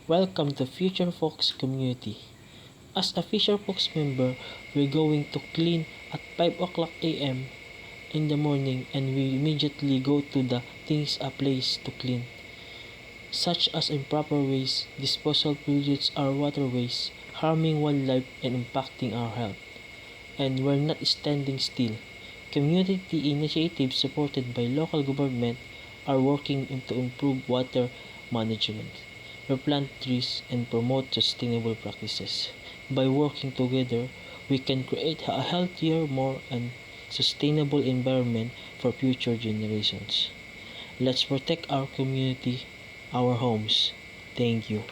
Welcome to Future Folks community. As a Future Folks member, we're going to clean at 5 o'clock a.m. in the morning and we immediately go to the things a place to clean, such as improper waste disposal pollutes our waterways, harming wildlife and impacting our health. And we're not standing still. Community initiatives supported by local government are working to improve water management, replant trees, and promote sustainable practices. By working together, we can create a healthier, more and sustainable environment for future generations. Let's protect our community, our homes. Thank you.